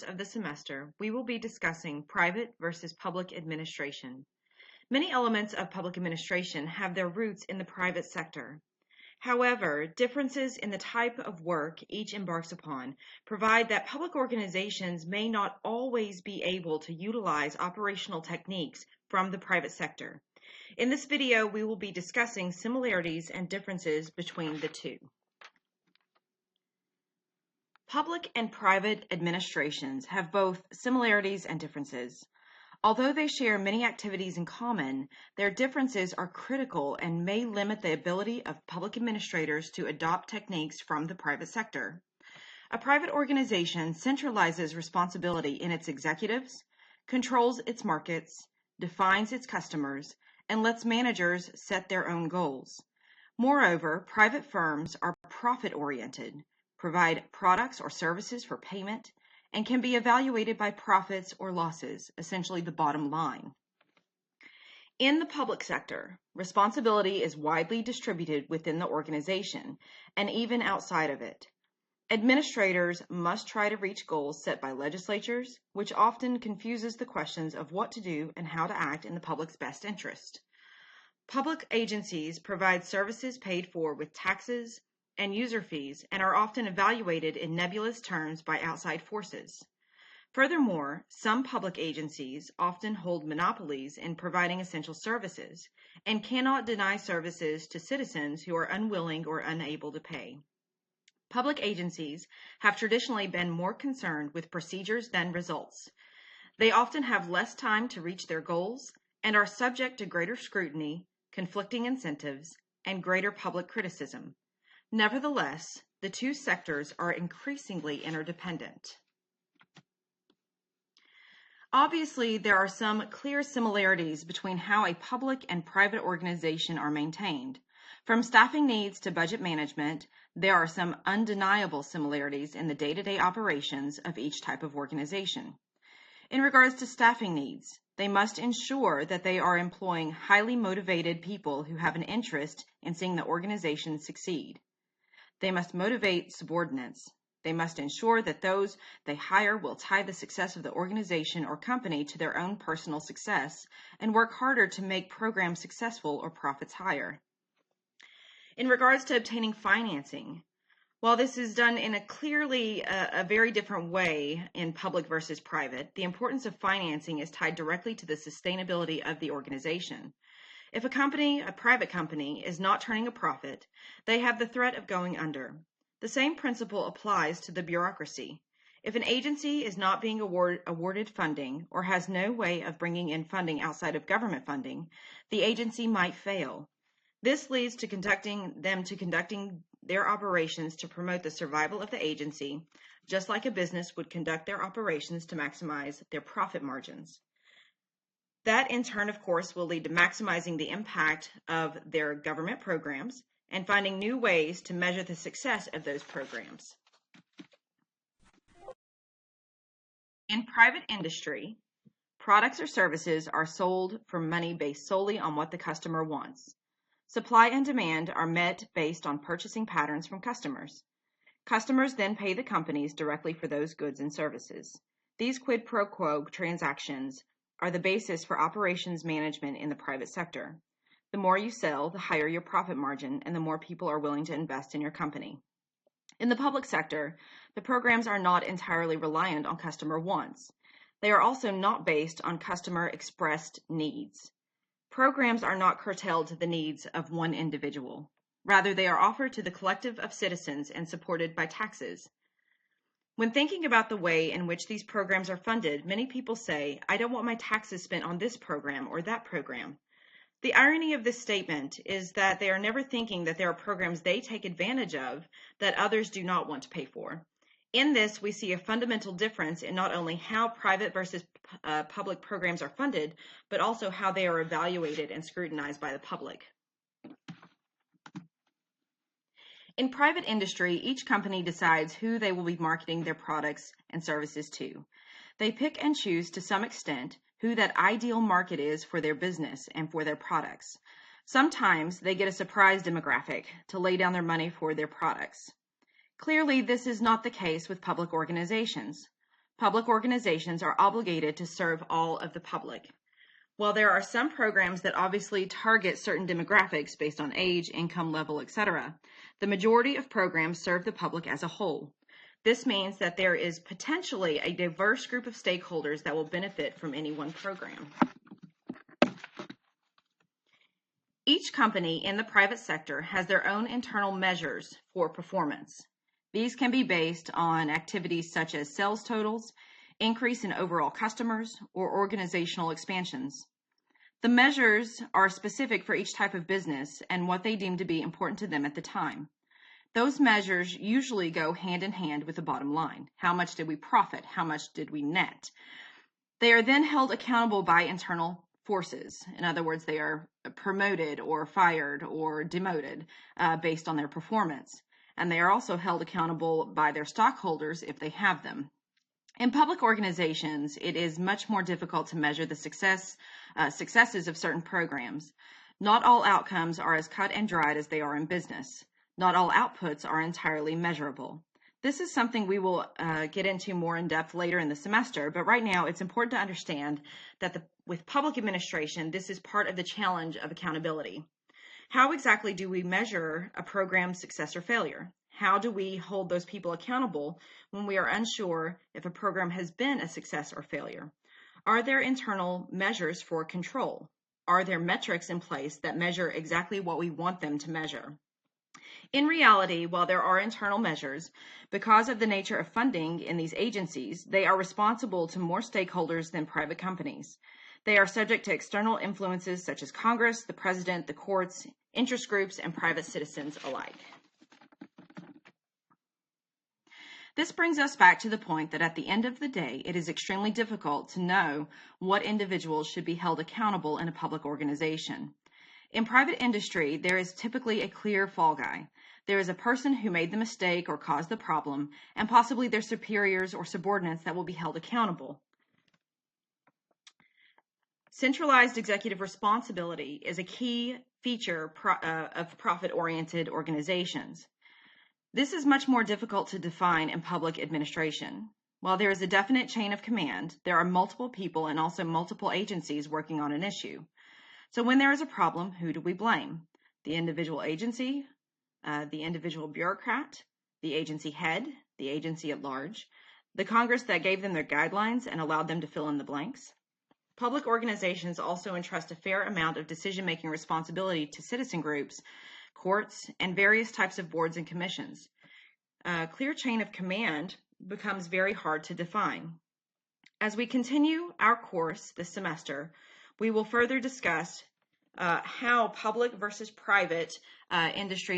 of the semester, we will be discussing private versus public administration. Many elements of public administration have their roots in the private sector. However, differences in the type of work each embarks upon provide that public organizations may not always be able to utilize operational techniques from the private sector. In this video, we will be discussing similarities and differences between the two. Public and private administrations have both similarities and differences. Although they share many activities in common, their differences are critical and may limit the ability of public administrators to adopt techniques from the private sector. A private organization centralizes responsibility in its executives, controls its markets, defines its customers, and lets managers set their own goals. Moreover, private firms are profit-oriented, provide products or services for payment, and can be evaluated by profits or losses, essentially the bottom line. In the public sector, responsibility is widely distributed within the organization and even outside of it. Administrators must try to reach goals set by legislatures, which often confuses the questions of what to do and how to act in the public's best interest. Public agencies provide services paid for with taxes and user fees and are often evaluated in nebulous terms by outside forces. Furthermore, some public agencies often hold monopolies in providing essential services and cannot deny services to citizens who are unwilling or unable to pay. Public agencies have traditionally been more concerned with procedures than results. They often have less time to reach their goals and are subject to greater scrutiny, conflicting incentives, and greater public criticism. Nevertheless, the two sectors are increasingly interdependent. Obviously, there are some clear similarities between how a public and private organization are maintained. From staffing needs to budget management, there are some undeniable similarities in the day-to-day operations of each type of organization. In regards to staffing needs, they must ensure that they are employing highly motivated people who have an interest in seeing the organization succeed. They must motivate subordinates. They must ensure that those they hire will tie the success of the organization or company to their own personal success and work harder to make programs successful or profits higher. In regards to obtaining financing, while this is done in a very different way in public versus private, the importance of financing is tied directly to the sustainability of the organization. If a private company, is not turning a profit, they have the threat of going under. The same principle applies to the bureaucracy. If an agency is not being awarded funding or has no way of bringing in funding outside of government funding, the agency might fail. This leads to conducting their operations to promote the survival of the agency, just like a business would conduct their operations to maximize their profit margins. That, in turn, of course, will lead to maximizing the impact of their government programs and finding new ways to measure the success of those programs. In private industry, products or services are sold for money based solely on what the customer wants. Supply and demand are met based on purchasing patterns from customers. Customers then pay the companies directly for those goods and services. These quid pro quo transactions are the basis for operations management in the private sector. The more you sell, the higher your profit margin, and the more people are willing to invest in your company. In the public sector, the programs are not entirely reliant on customer wants. They are also not based on customer expressed needs. Programs are not curtailed to the needs of one individual. Rather, they are offered to the collective of citizens and supported by taxes. When thinking about the way in which these programs are funded, many people say, I don't want my taxes spent on this program or that program. The irony of this statement is that they are never thinking that there are programs they take advantage of that others do not want to pay for. In this, we see a fundamental difference in not only how private versus public programs are funded, but also how they are evaluated and scrutinized by the public. In private industry, each company decides who they will be marketing their products and services to. They pick and choose to some extent who that ideal market is for their business and for their products. Sometimes they get a surprise demographic to lay down their money for their products. Clearly, this is not the case with public organizations. public organizations are obligated to serve all of the public. While there are some programs that obviously target certain demographics based on age, income level, etc., the majority of programs serve the public as a whole. This means that there is potentially a diverse group of stakeholders that will benefit from any one program. Each company in the private sector has their own internal measures for performance. These can be based on activities such as sales totals, increase in overall customers, or organizational expansions. The measures are specific for each type of business and what they deem to be important to them at the time. Those measures usually go hand in hand with the bottom line. How much did we profit? How much did we net? They are then held accountable by internal forces. In other words, they are promoted or fired or demoted based on their performance. And they are also held accountable by their stockholders if they have them. In public organizations, it is much more difficult to measure the successes of certain programs. Not all outcomes are as cut and dried as they are in business. Not all outputs are entirely measurable. This is something we will get into more in depth later in the semester, but right now it's important to understand that with public administration, this is part of the challenge of accountability. How exactly do we measure a program's success or failure? How do we hold those people accountable when we are unsure if a program has been a success or failure? Are there internal measures for control? Are there metrics in place that measure exactly what we want them to measure? In reality, while there are internal measures, because of the nature of funding in these agencies, they are responsible to more stakeholders than private companies. They are subject to external influences such as Congress, the President, the courts, interest groups, and private citizens alike. This brings us back to the point that at the end of the day, it is extremely difficult to know what individuals should be held accountable in a public organization. In private industry, there is typically a clear fall guy. There is a person who made the mistake or caused the problem, and possibly their superiors or subordinates that will be held accountable. Centralized executive responsibility is a key feature of profit-oriented organizations. This is much more difficult to define in public administration. While there is a definite chain of command, there are multiple people and also multiple agencies working on an issue. So when there is a problem, who do we blame? The individual agency, the individual bureaucrat, the agency head, the agency at large, the Congress that gave them their guidelines and allowed them to fill in the blanks. Public organizations also entrust a fair amount of decision-making responsibility to citizen groups, courts, and various types of boards and commissions. A clear chain of command becomes very hard to define. As we continue our course this semester, we will further discuss how public versus private industries